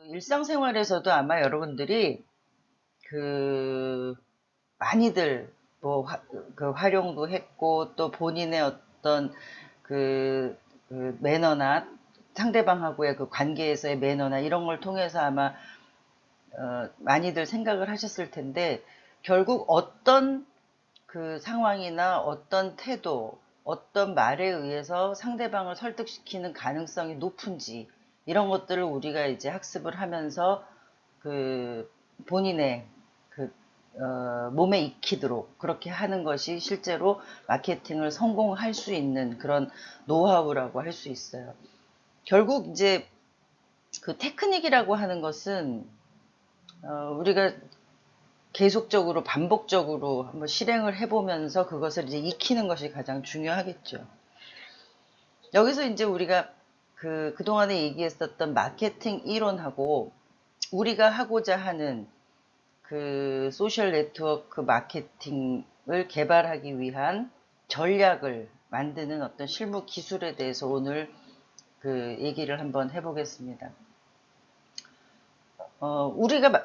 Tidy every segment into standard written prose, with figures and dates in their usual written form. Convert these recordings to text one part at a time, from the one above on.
일상생활에서도 아마 여러분들이 그 많이들 뭐 그 활용도 했고 또 본인의 어떤 그, 그 매너나 상대방하고의 그 관계에서의 매너나 이런 걸 통해서 아마 많이들 생각을 하셨을 텐데 결국 어떤 그 상황이나 어떤 태도, 어떤 말에 의해서 상대방을 설득시키는 가능성이 높은지 이런 것들을 우리가 이제 학습을 하면서 그 본인의 그 몸에 익히도록 그렇게 하는 것이 실제로 마케팅을 성공할 수 있는 그런 노하우라고 할 수 있어요. 결국 이제 그 테크닉이라고 하는 것은 우리가 계속적으로 반복적으로 한번 실행을 해보면서 그것을 이제 익히는 것이 가장 중요하겠죠. 여기서 이제 우리가 그동안에 얘기했었던 마케팅 이론하고 우리가 하고자 하는 그 소셜 네트워크 마케팅을 개발하기 위한 전략을 만드는 어떤 실무 기술에 대해서 오늘 그 얘기를 한번 해보겠습니다.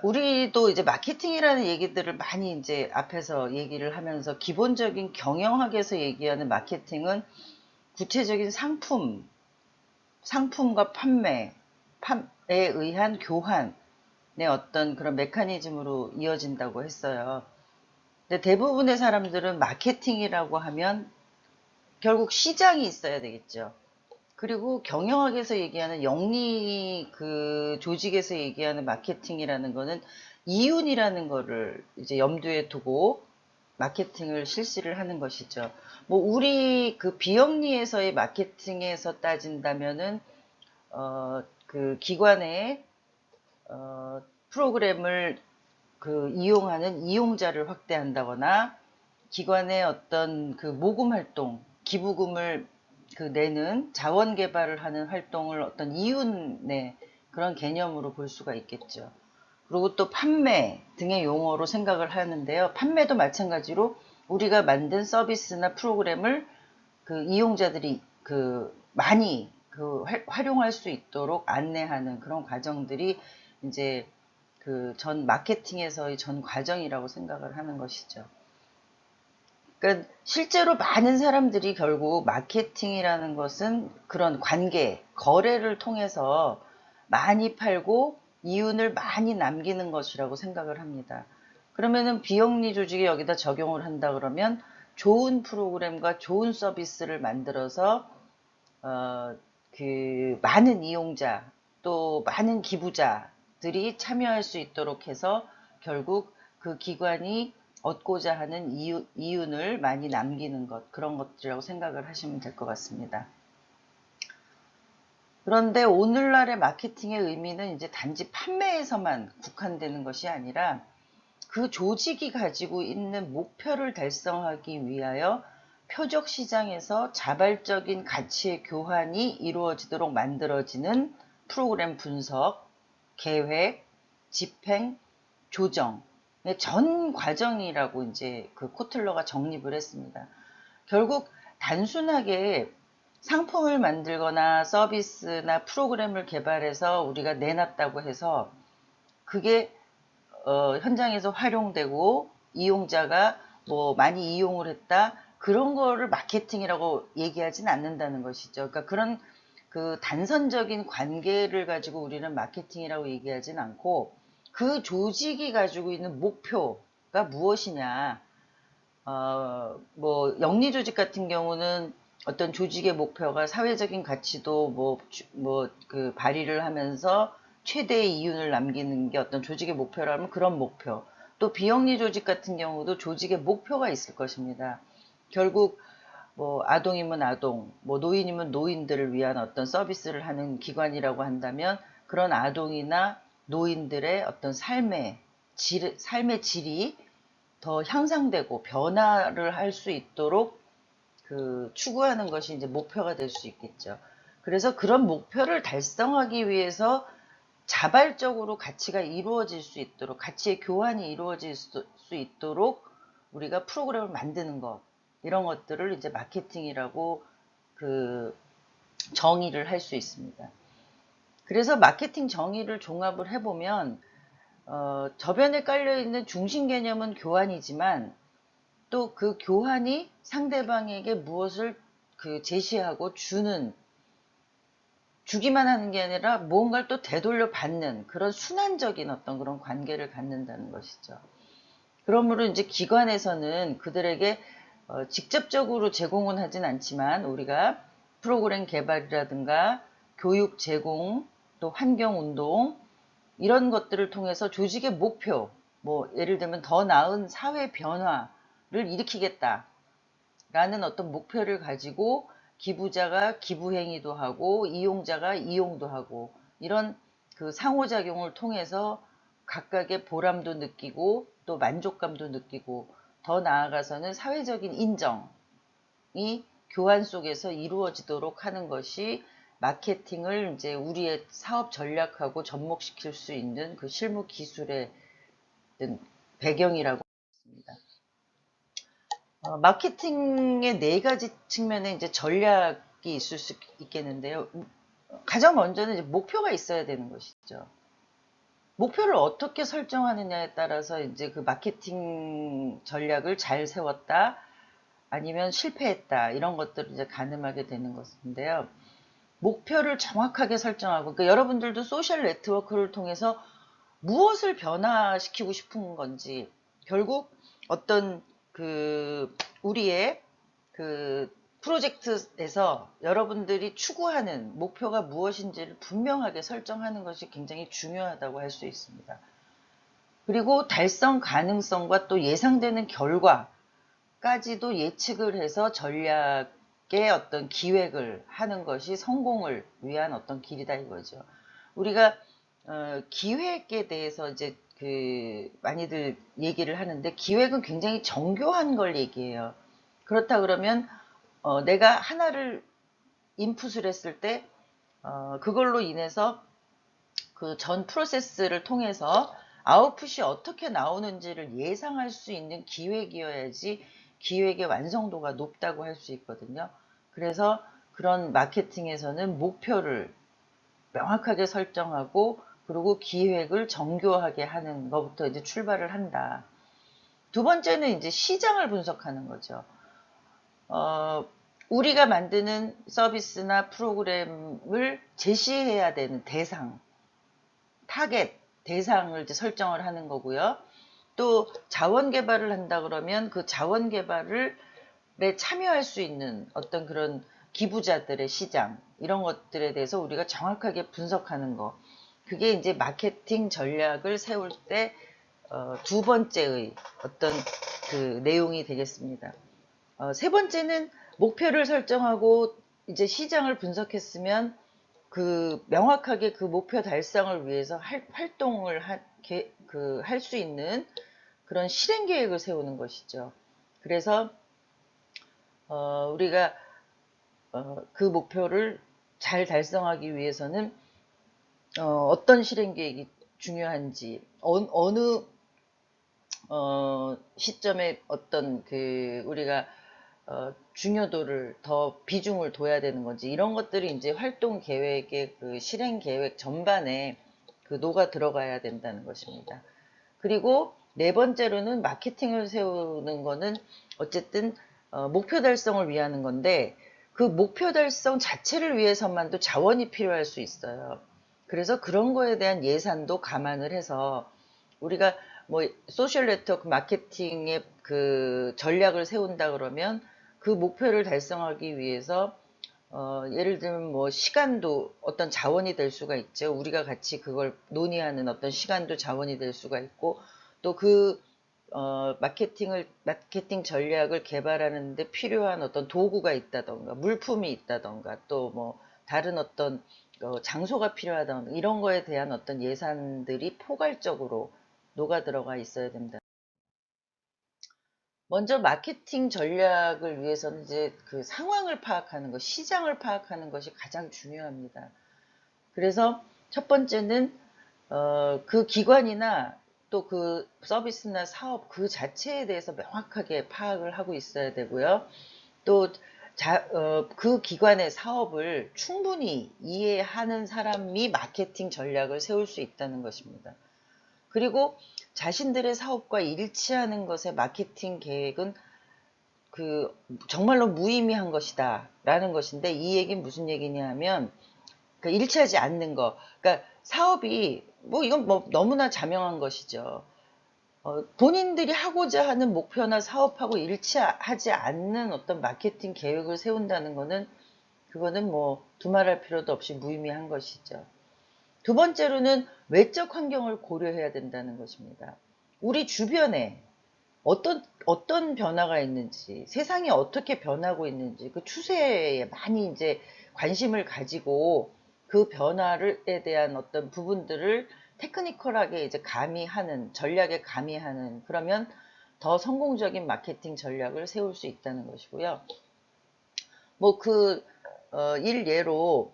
우리도 이제 마케팅이라는 얘기들을 많이 이제 앞에서 얘기를 하면서 기본적인 경영학에서 얘기하는 마케팅은 구체적인 상품과 판매에 의한 교환의 어떤 그런 메커니즘으로 이어진다고 했어요. 근데 대부분의 사람들은 마케팅이라고 하면 결국 시장이 있어야 되겠죠. 그리고 경영학에서 얘기하는 영리 그 조직에서 얘기하는 마케팅이라는 거는 이윤이라는 거를 이제 염두에 두고 마케팅을 실시를 하는 것이죠. 뭐 우리 그 비영리에서의 마케팅에서 따진다면은 그 기관의 프로그램을 그 이용하는 이용자를 확대한다거나 기관의 어떤 그 모금 활동, 기부금을 그 내는 자원 개발을 하는 활동을 어떤 이윤의 그런 개념으로 볼 수가 있겠죠. 그리고 또 판매 등의 용어로 생각을 하는데요. 판매도 마찬가지로 우리가 만든 서비스나 프로그램을 그 이용자들이 그 많이 그 활용할 수 있도록 안내하는 그런 과정들이 이제 그 전 마케팅에서의 전 과정이라고 생각을 하는 것이죠. 그러니까 실제로 많은 사람들이 결국 마케팅이라는 것은 그런 관계, 거래를 통해서 많이 팔고 이윤을 많이 남기는 것이라고 생각을 합니다. 그러면은 비영리 조직이 여기다 적용을 한다 그러면 좋은 프로그램과 좋은 서비스를 만들어서 어, 그 많은 이용자 또 많은 기부자들이 참여할 수 있도록 해서 결국 그 기관이 얻고자 하는 이윤을 많이 남기는 것 그런 것들이라고 생각을 하시면 될 것 같습니다. 그런데 오늘날의 마케팅의 의미는 이제 단지 판매에서만 국한되는 것이 아니라 그 조직이 가지고 있는 목표를 달성하기 위하여 표적 시장에서 자발적인 가치의 교환이 이루어지도록 만들어지는 프로그램 분석, 계획, 집행, 조정의 전 과정이라고 이제 그 코틀러가 정립을 했습니다. 결국 단순하게 상품을 만들거나 서비스나 프로그램을 개발해서 우리가 내놨다고 해서 그게 현장에서 활용되고 이용자가 뭐 많이 이용을 했다 그런 거를 마케팅이라고 얘기하진 않는다는 것이죠. 그러니까 그런 그 단선적인 관계를 가지고 우리는 마케팅이라고 얘기하진 않고 그 조직이 가지고 있는 목표가 무엇이냐. 뭐 영리 조직 같은 경우는 어떤 조직의 목표가 사회적인 가치도 뭐 그 발휘를 하면서 최대의 이윤을 남기는 게 어떤 조직의 목표라면 그런 목표. 또 비영리 조직 같은 경우도 조직의 목표가 있을 것입니다. 결국 뭐 아동이면 아동, 뭐 노인이면 노인들을 위한 어떤 서비스를 하는 기관이라고 한다면 그런 아동이나 노인들의 어떤 삶의 질이 더 향상되고 변화를 할 수 있도록 그 추구하는 것이 이제 목표가 될 수 있겠죠. 그래서 그런 목표를 달성하기 위해서 자발적으로 가치가 이루어질 수 있도록 가치의 교환이 이루어질 수 있도록 우리가 프로그램을 만드는 것 이런 것들을 이제 마케팅이라고 그 정의를 할 수 있습니다. 그래서 마케팅 정의를 종합을 해보면 저변에 깔려있는 중심 개념은 교환이지만 또 그 교환이 상대방에게 무엇을 제시하고 주기만 하는 게 아니라 무언가를 또 되돌려 받는 그런 순환적인 어떤 그런 관계를 갖는다는 것이죠. 그러므로 이제 기관에서는 그들에게 직접적으로 제공은 하진 않지만 우리가 프로그램 개발이라든가 교육 제공, 또 환경 운동 이런 것들을 통해서 조직의 목표, 뭐 예를 들면 더 나은 사회 변화를 일으키겠다라는 어떤 목표를 가지고 기부자가 기부 행위도 하고 이용자가 이용도 하고 이런 그 상호작용을 통해서 각각의 보람도 느끼고 또 만족감도 느끼고 더 나아가서는 사회적인 인정이 교환 속에서 이루어지도록 하는 것이 마케팅을 이제 우리의 사업 전략하고 접목시킬 수 있는 그 실무 기술의 배경이라고 합니다. 마케팅의 네 가지 측면에 이제 전략이 있을 수 있겠는데요. 가장 먼저는 이제 목표가 있어야 되는 것이죠. 목표를 어떻게 설정하느냐에 따라서 이제 그 마케팅 전략을 잘 세웠다, 아니면 실패했다, 이런 것들을 이제 가늠하게 되는 것인데요. 목표를 정확하게 설정하고, 그러니까 여러분들도 소셜 네트워크를 통해서 무엇을 변화시키고 싶은 건지, 결국 어떤 우리의 프로젝트에서 여러분들이 추구하는 목표가 무엇인지를 분명하게 설정하는 것이 굉장히 중요하다고 할 수 있습니다. 그리고 달성 가능성과 또 예상되는 결과까지도 예측을 해서 전략의 어떤 기획을 하는 것이 성공을 위한 어떤 길이다 이거죠. 우리가 기획에 대해서 이제 많이들 얘기를 하는데, 기획은 굉장히 정교한 걸 얘기해요. 그렇다 그러면 내가 하나를 인풋을 했을 때 그걸로 인해서 그 전 프로세스를 통해서 아웃풋이 어떻게 나오는지를 예상할 수 있는 기획이어야지 기획의 완성도가 높다고 할 수 있거든요. 그래서 그런 마케팅에서는 목표를 명확하게 설정하고 그리고 기획을 정교하게 하는 것부터 이제 출발을 한다. 두 번째는 이제 시장을 분석하는 거죠. 우리가 만드는 서비스나 프로그램을 제시해야 되는 대상, 타겟, 대상을 이제 설정을 하는 거고요. 또 자원 개발을 한다 그러면 그 자원 개발에 참여할 수 있는 어떤 그런 기부자들의 시장, 이런 것들에 대해서 우리가 정확하게 분석하는 거. 그게 이제 마케팅 전략을 세울 때 두 번째의 어떤 내용이 되겠습니다. 세 번째는 목표를 설정하고 이제 시장을 분석했으면 명확하게 그 목표 달성을 위해서 활동을 할 수 있는 그런 실행 계획을 세우는 것이죠. 그래서 우리가 그 목표를 잘 달성하기 위해서는 어떤 실행 계획이 중요한지, 어느 시점에 어떤 우리가 중요도를 더 비중을 둬야 되는 건지, 이런 것들이 이제 활동 계획의 실행 계획 전반에 녹아 들어가야 된다는 것입니다. 그리고 네 번째로는 마케팅을 세우는 거는 어쨌든 목표 달성을 위하는 건데, 그 목표 달성 자체를 위해서만도 자원이 필요할 수 있어요. 그래서 그런 거에 대한 예산도 감안을 해서 우리가 뭐 소셜 네트워크 마케팅의 전략을 세운다 그러면 그 목표를 달성하기 위해서 예를 들면 뭐 시간도 어떤 자원이 될 수가 있죠. 우리가 같이 그걸 논의하는 어떤 시간도 자원이 될 수가 있고, 또 마케팅 전략을 개발하는데 필요한 어떤 도구가 있다던가 물품이 있다던가 또 뭐 다른 어떤 장소가 필요하다던가 이런 거에 대한 어떤 예산들이 포괄적으로 녹아 들어가 있어야 된다. 먼저 마케팅 전략을 위해서는 이제 상황을 파악하는 것, 시장을 파악하는 것이 가장 중요합니다. 그래서 첫 번째는 그 기관이나 또 그 서비스나 사업 그 자체에 대해서 명확하게 파악을 하고 있어야 되고요. 또 그 기관의 사업을 충분히 이해하는 사람이 마케팅 전략을 세울 수 있다는 것입니다. 그리고 자신들의 사업과 일치하는 것의 마케팅 계획은 정말로 무의미한 것이다 라는 것인데, 이 얘기는 무슨 얘기냐 하면 일치하지 않는 거. 그러니까 사업이 이건 너무나 자명한 것이죠. 본인들이 하고자 하는 목표나 사업하고 일치하지 않는 어떤 마케팅 계획을 세운다는 거는, 그거는 두말할 필요도 없이 무의미한 것이죠. 두 번째로는 외적 환경을 고려해야 된다는 것입니다. 우리 주변에 어떤 변화가 있는지, 세상이 어떻게 변하고 있는지, 그 추세에 많이 이제 관심을 가지고 그 변화에 대한 어떤 부분들을 테크니컬하게 이제 가미하는, 전략에 가미하는, 그러면 더 성공적인 마케팅 전략을 세울 수 있다는 것이고요. 일예로,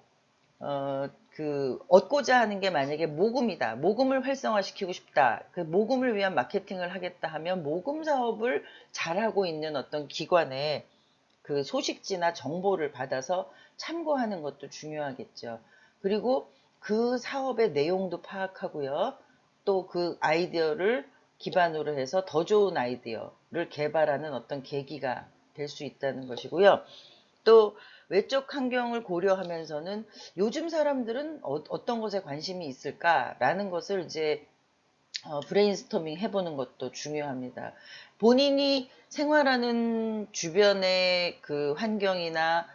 얻고자 하는 게 만약에 모금이다. 모금을 활성화시키고 싶다. 그 모금을 위한 마케팅을 하겠다 하면 모금 사업을 잘하고 있는 어떤 기관의 그 소식지나 정보를 받아서 참고하는 것도 중요하겠죠. 그리고 그 사업의 내용도 파악하고요. 또 그 아이디어를 기반으로 해서 더 좋은 아이디어를 개발하는 어떤 계기가 될 수 있다는 것이고요. 또 외적 환경을 고려하면서는 요즘 사람들은 어떤 것에 관심이 있을까라는 것을 이제 브레인스토밍 해보는 것도 중요합니다. 본인이 생활하는 주변의 그 환경이나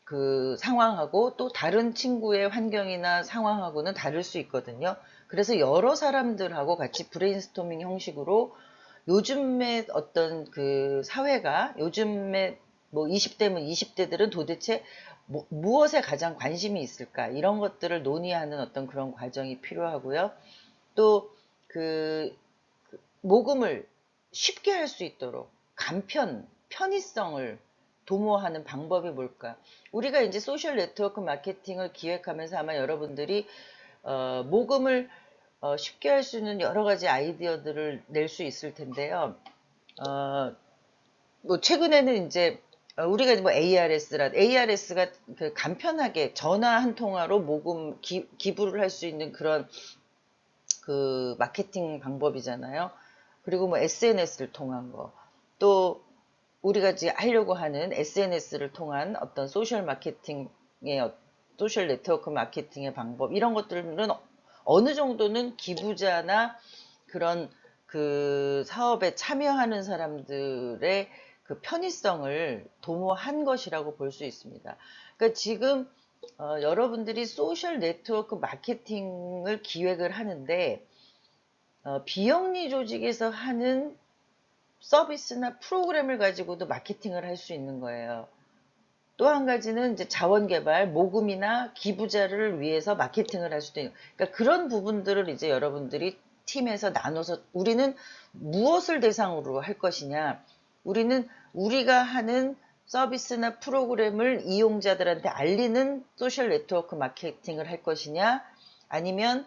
그 상황하고 또 다른 친구의 환경이나 상황하고는 다를 수 있거든요. 그래서 여러 사람들하고 같이 브레인스토밍 형식으로 요즘의 어떤 그 사회가, 요즘에 20대면 20대들은 도대체 무엇에 가장 관심이 있을까, 이런 것들을 논의하는 어떤 그런 과정이 필요하고요. 또 모금을 쉽게 할 수 있도록 편의성을 도모하는 방법이 뭘까? 우리가 이제 소셜 네트워크 마케팅을 기획하면서 아마 여러분들이 모금을 쉽게 할 수 있는 여러 가지 아이디어들을 낼 수 있을 텐데요. 최근에는 이제 우리가 ARS가 그 간편하게 전화 한 통화로 모금 기부를 할 수 있는 그런 그 마케팅 방법이잖아요. 그리고 SNS를 통한 거, 또 우리가 이제 하려고 하는 SNS를 통한 어떤 소셜 네트워크 마케팅의 방법, 이런 것들은 어느 정도는 기부자나 그런 그 사업에 참여하는 사람들의 그 편의성을 도모한 것이라고 볼 수 있습니다. 그러니까 지금 여러분들이 소셜 네트워크 마케팅을 기획을 하는데 비영리 조직에서 하는 서비스나 프로그램을 가지고도 마케팅을 할 수 있는 거예요. 또 한 가지는 이제 자원개발, 모금이나 기부자를 위해서 마케팅을 할 수도 있는, 그러니까 그런 부분들을 이제 여러분들이 팀에서 나눠서, 우리는 무엇을 대상으로 할 것이냐, 우리는 우리가 하는 서비스나 프로그램을 이용자들한테 알리는 소셜 네트워크 마케팅을 할 것이냐, 아니면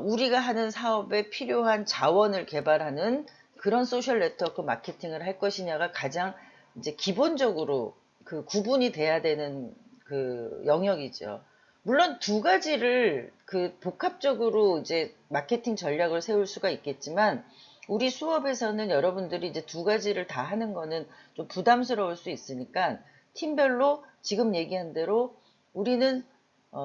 우리가 하는 사업에 필요한 자원을 개발하는 그런 소셜 네트워크 마케팅을 할 것이냐가 가장 이제 기본적으로 그 구분이 돼야 되는 그 영역이죠. 물론 두 가지를 그 복합적으로 이제 마케팅 전략을 세울 수가 있겠지만, 우리 수업에서는 여러분들이 이제 두 가지를 다 하는 거는 좀 부담스러울 수 있으니까 팀별로 지금 얘기한 대로 우리는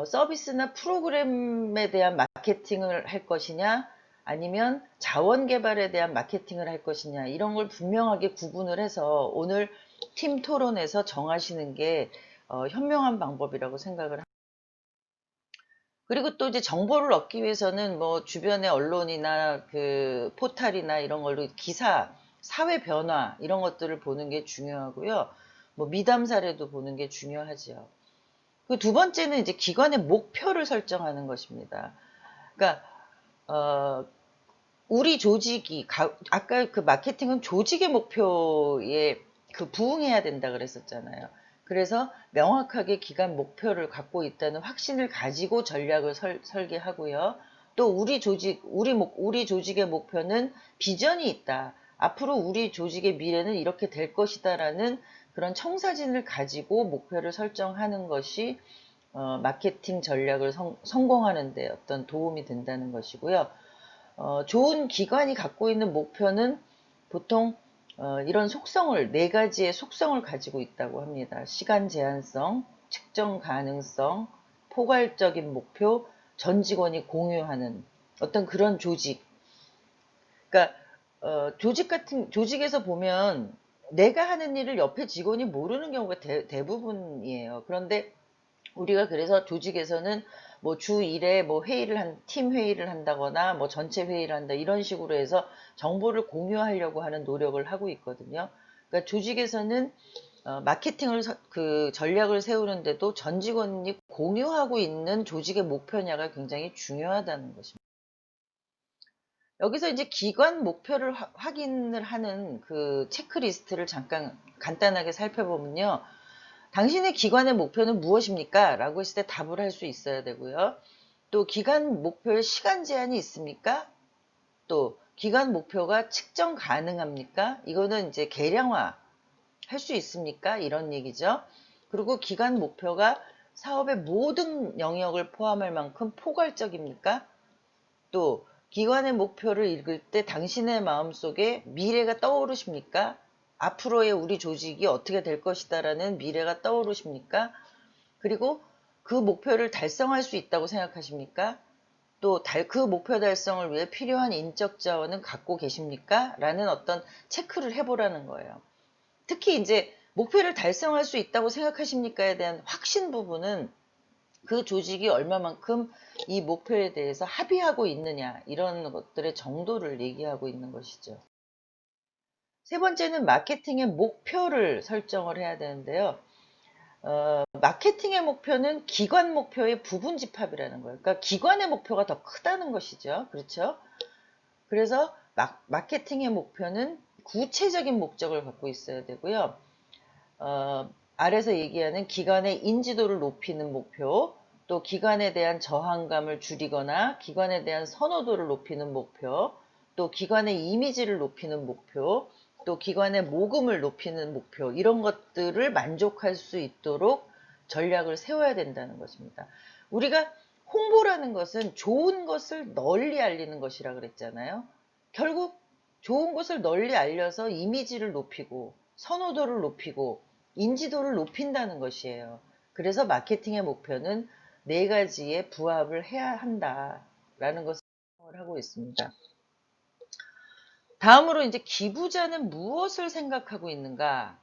서비스나 프로그램에 대한 마케팅을 할 것이냐, 아니면 자원 개발에 대한 마케팅을 할 것이냐, 이런 걸 분명하게 구분을 해서 오늘 팀 토론에서 정하시는 게 현명한 방법이라고 생각을 합니다. 그리고 또 이제 정보를 얻기 위해서는 주변의 언론이나 그 포탈이나 이런 걸로 기사, 사회 변화 이런 것들을 보는 게 중요하고요. 미담 사례도 보는 게 중요하죠. 그 두 번째는 이제 기관의 목표를 설정하는 것입니다. 그러니까 우리 조직이 아까 그 마케팅은 조직의 목표에 그 부응해야 된다 그랬었잖아요. 그래서 명확하게 기관 목표를 갖고 있다는 확신을 가지고 전략을 설계하고요. 또 우리 조직의 목표는 비전이 있다. 앞으로 우리 조직의 미래는 이렇게 될 것이다라는 그런 청사진을 가지고 목표를 설정하는 것이 마케팅 전략을 성공하는 데 어떤 도움이 된다는 것이고요. 좋은 기관이 갖고 있는 목표는 보통 이런 속성을, 네 가지의 속성을 가지고 있다고 합니다. 시간 제한성, 측정 가능성, 포괄적인 목표, 전 직원이 공유하는 어떤 그런 조직. 그러니까 조직에서 보면 내가 하는 일을 옆에 직원이 모르는 경우가 대부분이에요. 그런데 우리가 그래서 조직에서는 뭐 주 1회 뭐 팀 회의를 한다거나 뭐 전체 회의를 한다 이런 식으로 해서 정보를 공유하려고 하는 노력을 하고 있거든요. 그러니까 조직에서는 마케팅을 그 전략을 세우는데도 전 직원이 공유하고 있는 조직의 목표냐가 굉장히 중요하다는 것입니다. 여기서 이제 기관 목표를 확인을 하는 그 체크리스트를 잠깐 간단하게 살펴보면요. 당신의 기관의 목표는 무엇입니까? 라고 했을 때 답을 할 수 있어야 되고요. 또 기관 목표에 시간 제한이 있습니까? 또 기관 목표가 측정 가능합니까? 이거는 이제 계량화 할 수 있습니까? 이런 얘기죠. 그리고 기관 목표가 사업의 모든 영역을 포함할 만큼 포괄적입니까? 또 기관의 목표를 읽을 때 당신의 마음속에 미래가 떠오르십니까? 앞으로의 우리 조직이 어떻게 될 것이다라는 미래가 떠오르십니까? 그리고 그 목표를 달성할 수 있다고 생각하십니까? 또 그 목표 달성을 위해 필요한 인적 자원은 갖고 계십니까? 라는 어떤 체크를 해보라는 거예요. 특히 이제 목표를 달성할 수 있다고 생각하십니까에 대한 확신 부분은 그 조직이 얼마만큼 이 목표에 대해서 합의하고 있느냐 이런 것들의 정도를 얘기하고 있는 것이죠. 세 번째는 마케팅의 목표를 설정을 해야 되는데요. 마케팅의 목표는 기관 목표의 부분 집합이라는 거예요. 그러니까 기관의 목표가 더 크다는 것이죠. 그렇죠? 그래서 마케팅의 목표는 구체적인 목적을 갖고 있어야 되고요. 아래서 얘기하는 기관의 인지도를 높이는 목표, 또 기관에 대한 저항감을 줄이거나 기관에 대한 선호도를 높이는 목표, 또 기관의 이미지를 높이는 목표, 또 기관의 모금을 높이는 목표, 이런 것들을 만족할 수 있도록 전략을 세워야 된다는 것입니다. 우리가 홍보라는 것은 좋은 것을 널리 알리는 것이라 그랬잖아요. 결국 좋은 것을 널리 알려서 이미지를 높이고 선호도를 높이고 인지도를 높인다는 것이에요. 그래서 마케팅의 목표는 네 가지의 부합을 해야 한다라는 것을 하고 있습니다. 다음으로 이제 기부자는 무엇을 생각하고 있는가?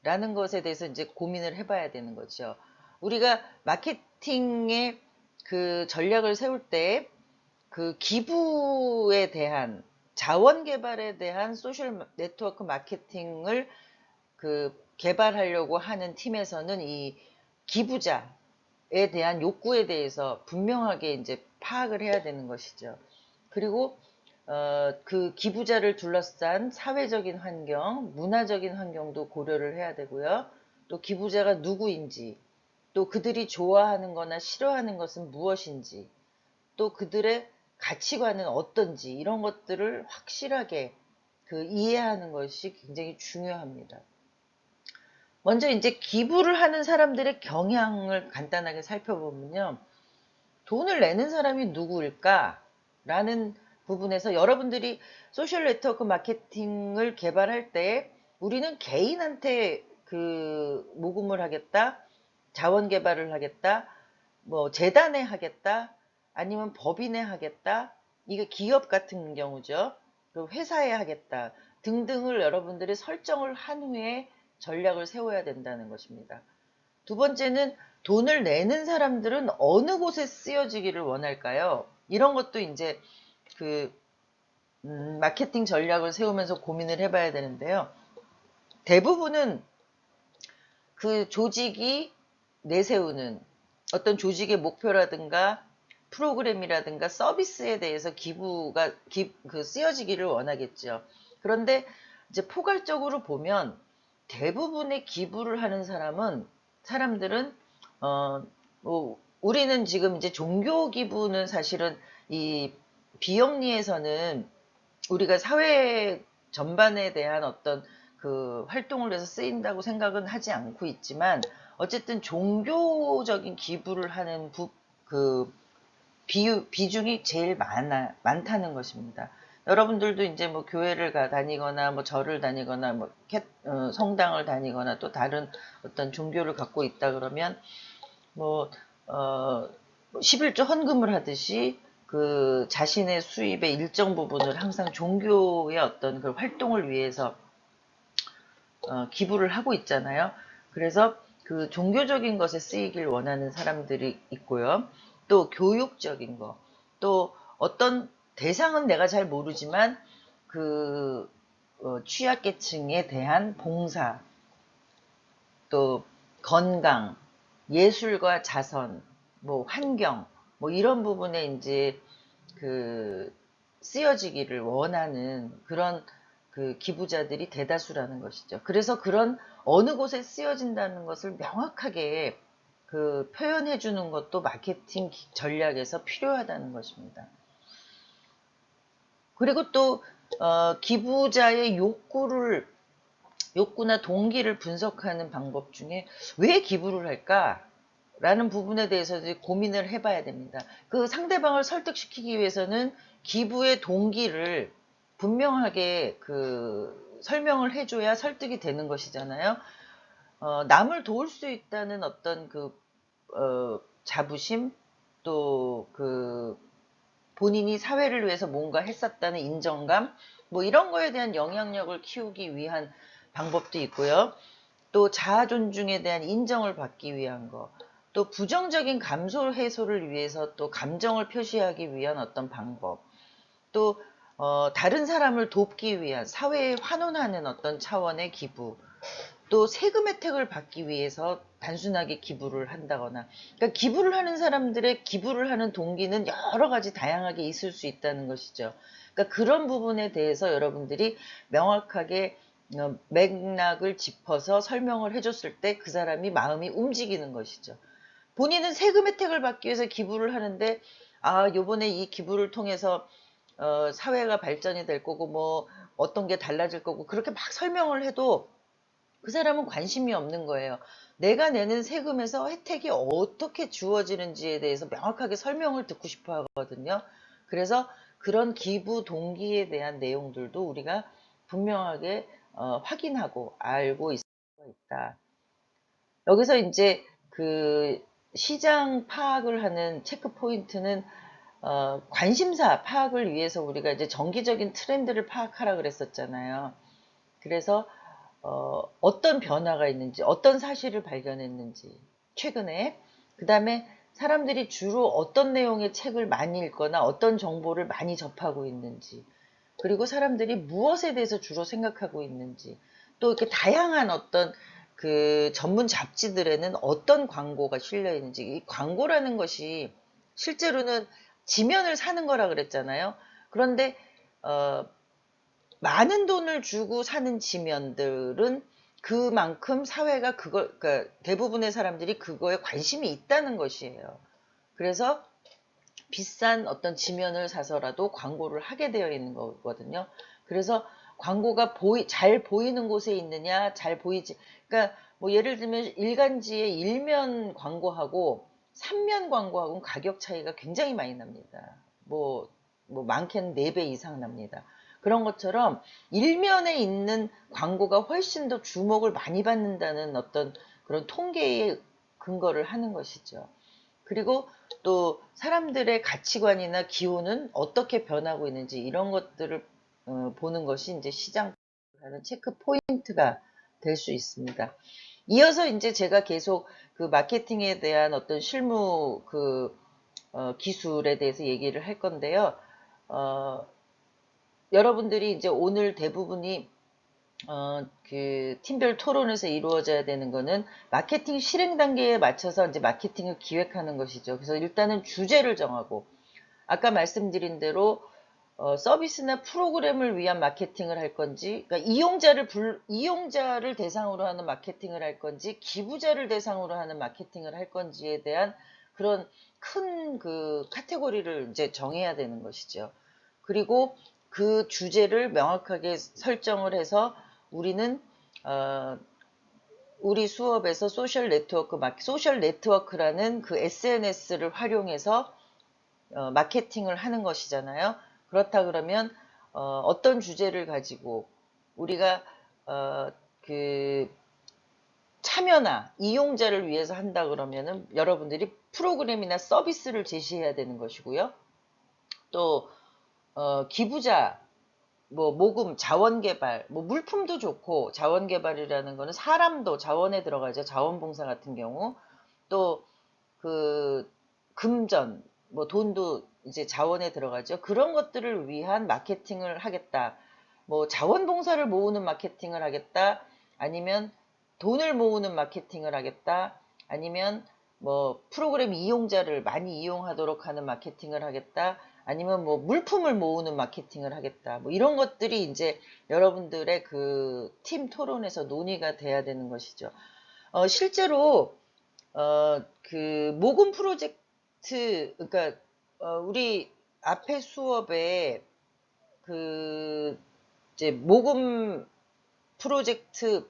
라는 것에 대해서 이제 고민을 해봐야 되는 거죠. 우리가 마케팅의 그 전략을 세울 때 그 기부에 대한 자원 개발에 대한 소셜 네트워크 마케팅을 그 개발하려고 하는 팀에서는 이 기부자에 대한 욕구에 대해서 분명하게 이제 파악을 해야 되는 것이죠. 그리고 그 기부자를 둘러싼 사회적인 환경, 문화적인 환경도 고려를 해야 되고요. 또 기부자가 누구인지, 또 그들이 좋아하는 거나 싫어하는 것은 무엇인지, 또 그들의 가치관은 어떤지 이런 것들을 확실하게 그 이해하는 것이 굉장히 중요합니다. 먼저 이제 기부를 하는 사람들의 경향을 간단하게 살펴보면요. 돈을 내는 사람이 누구일까? 라는 부분에서 여러분들이 소셜 네트워크 마케팅을 개발할 때 우리는 개인한테 그 모금을 하겠다, 자원 개발을 하겠다, 뭐 재단에 하겠다, 아니면 법인에 하겠다, 이게 기업 같은 경우죠. 그리고 회사에 하겠다 등등을 여러분들이 설정을 한 후에 전략을 세워야 된다는 것입니다. 두 번째는 돈을 내는 사람들은 어느 곳에 쓰여지기를 원할까요? 이런 것도 이제 그 마케팅 전략을 세우면서 고민을 해봐야 되는데요. 대부분은 그 조직이 내세우는 어떤 조직의 목표라든가 프로그램이라든가 서비스에 대해서 기부가 쓰여지기를 원하겠죠. 그런데 이제 포괄적으로 보면 대부분의 기부를 하는 사람들은 뭐 우리는 지금 이제 종교 기부는 사실은 이 비영리에서는 우리가 사회 전반에 대한 어떤 그 활동을 해서 쓰인다고 생각은 하지 않고 있지만 어쨌든 종교적인 기부를 하는 그 비중이 제일 많다는 것입니다. 여러분들도 이제 뭐 교회를 다니거나 뭐 절을 다니거나 뭐 성당을 다니거나 또 다른 어떤 종교를 갖고 있다 그러면 뭐 11조 헌금을 하듯이 그 자신의 수입의 일정 부분을 항상 종교의 어떤 그 활동을 위해서 기부를 하고 있잖아요. 그래서 그 종교적인 것에 쓰이길 원하는 사람들이 있고요. 또 교육적인 거, 또 어떤 대상은 내가 잘 모르지만 그 취약계층에 대한 봉사, 또 건강, 예술과 자선, 뭐 환경, 뭐 이런 부분에 이제 그 쓰여지기를 원하는 그런 그 기부자들이 대다수라는 것이죠. 그래서 그런 어느 곳에 쓰여진다는 것을 명확하게 그 표현해 주는 것도 마케팅 전략에서 필요하다는 것입니다. 그리고 또 기부자의 욕구나 동기를 분석하는 방법 중에 왜 기부를 할까? 라는 부분에 대해서 고민을 해봐야 됩니다. 그 상대방을 설득시키기 위해서는 기부의 동기를 분명하게 그 설명을 해줘야 설득이 되는 것이잖아요. 남을 도울 수 있다는 어떤 그 자부심, 또 그 본인이 사회를 위해서 뭔가 했었다는 인정감, 뭐 이런 거에 대한 영향력을 키우기 위한 방법도 있고요. 또 자아 존중에 대한 인정을 받기 위한 거, 또 부정적인 감소 해소를 위해서 또 감정을 표시하기 위한 어떤 방법, 또 다른 사람을 돕기 위한 사회에 환원하는 어떤 차원의 기부, 또 세금 혜택을 받기 위해서 단순하게 기부를 한다거나, 그러니까 기부를 하는 사람들의 기부를 하는 동기는 여러 가지 다양하게 있을 수 있다는 것이죠. 그러니까 그런 부분에 대해서 여러분들이 명확하게 맥락을 짚어서 설명을 해줬을 때 그 사람이 마음이 움직이는 것이죠. 본인은 세금 혜택을 받기 위해서 기부를 하는데, 요번에 이 기부를 통해서 사회가 발전이 될 거고 뭐 어떤 게 달라질 거고 그렇게 막 설명을 해도 그 사람은 관심이 없는 거예요. 내가 내는 세금에서 혜택이 어떻게 주어지는지에 대해서 명확하게 설명을 듣고 싶어 하거든요. 그래서 그런 기부 동기에 대한 내용들도 우리가 분명하게 확인하고 알고 있을 수가 있다. 여기서 이제 그 시장 파악을 하는 체크 포인트는 관심사 파악을 위해서 우리가 이제 정기적인 트렌드를 파악하라 그랬었잖아요. 그래서 어떤 변화가 있는지, 어떤 사실을 발견했는지, 최근에, 그 다음에 사람들이 주로 어떤 내용의 책을 많이 읽거나 어떤 정보를 많이 접하고 있는지, 그리고 사람들이 무엇에 대해서 주로 생각하고 있는지, 또 이렇게 다양한 어떤 그 전문 잡지들에는 어떤 광고가 실려 있는지, 이 광고라는 것이 실제로는 지면을 사는 거라 그랬잖아요. 그런데 많은 돈을 주고 사는 지면들은 그만큼 사회가 그러니까 대부분의 사람들이 그거에 관심이 있다는 것이에요. 그래서 비싼 어떤 지면을 사서라도 광고를 하게 되어 있는 거거든요. 그래서 광고가 잘 보이는 곳에 있느냐, 잘 보이지. 그러니까 뭐 예를 들면 일간지의 일면 광고하고 3면 광고하고는 가격 차이가 굉장히 많이 납니다. 뭐 많게는 4배 이상 납니다. 그런 것처럼 일면에 있는 광고가 훨씬 더 주목을 많이 받는다는 어떤 그런 통계의 근거를 하는 것이죠. 그리고 또 사람들의 가치관이나 기호는 어떻게 변하고 있는지 이런 것들을 보는 것이 이제 시장 하는 체크 포인트가 될 수 있습니다. 이어서 이제 제가 계속 그 마케팅에 대한 어떤 실무 그 기술에 대해서 얘기를 할 건데요. 여러분들이 이제 오늘 대부분이 그 팀별 토론에서 이루어져야 되는 거는 마케팅 실행 단계에 맞춰서 이제 마케팅을 기획하는 것이죠. 그래서 일단은 주제를 정하고 아까 말씀드린 대로 서비스나 프로그램을 위한 마케팅을 할 건지, 그러니까 이용자를 대상으로 하는 마케팅을 할 건지, 기부자를 대상으로 하는 마케팅을 할 건지에 대한 그런 큰 그 카테고리를 이제 정해야 되는 것이죠. 그리고 그 주제를 명확하게 설정을 해서 우리는 어, 우리 수업에서 소셜 네트워크라는 그 SNS를 활용해서 마케팅을 하는 것이잖아요. 그렇다 그러면 어떤 주제를 가지고 우리가 그 참여나 이용자를 위해서 한다 그러면은 여러분들이 프로그램이나 서비스를 제시해야 되는 것이고요. 또 기부자, 뭐 모금, 자원개발, 뭐 물품도 좋고 자원개발이라는 거는 사람도 자원에 들어가죠. 자원봉사 같은 경우 또 그 금전, 뭐 돈도 이제 자원에 들어가죠. 그런 것들을 위한 마케팅을 하겠다. 뭐 자원봉사를 모으는 마케팅을 하겠다. 아니면 돈을 모으는 마케팅을 하겠다. 아니면 뭐 프로그램 이용자를 많이 이용하도록 하는 마케팅을 하겠다. 아니면 뭐 물품을 모으는 마케팅을 하겠다. 뭐 이런 것들이 이제 여러분들의 그 팀 토론에서 논의가 돼야 되는 것이죠. 실제로 그 모금 프로젝트, 그러니까 우리 앞에 수업에 그 이제 모금 프로젝트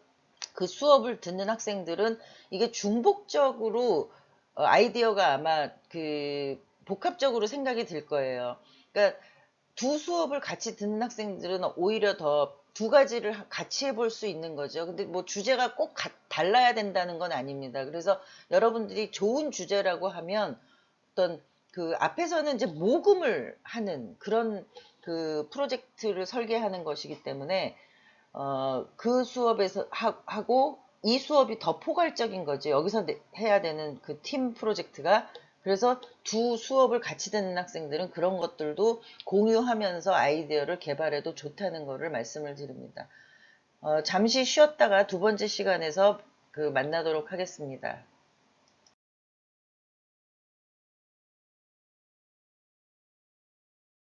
그 수업을 듣는 학생들은 이게 중복적으로 아이디어가 아마 그 복합적으로 생각이 들 거예요. 그러니까 두 수업을 같이 듣는 학생들은 오히려 더 두 가지를 같이 해볼 수 있는 거죠. 근데 뭐 주제가 꼭 달라야 된다는 건 아닙니다. 그래서 여러분들이 좋은 주제라고 하면 어떤 그 앞에서는 이제 모금을 하는 그런 그 프로젝트를 설계하는 것이기 때문에 그 수업에서 하고 이 수업이 더 포괄적인 거죠. 여기서 해야 되는 그 팀 프로젝트가. 그래서 두 수업을 같이 듣는 학생들은 그런 것들도 공유하면서 아이디어를 개발해도 좋다는 거를 말씀을 드립니다. 잠시 쉬었다가 두 번째 시간에서 그 만나도록 하겠습니다.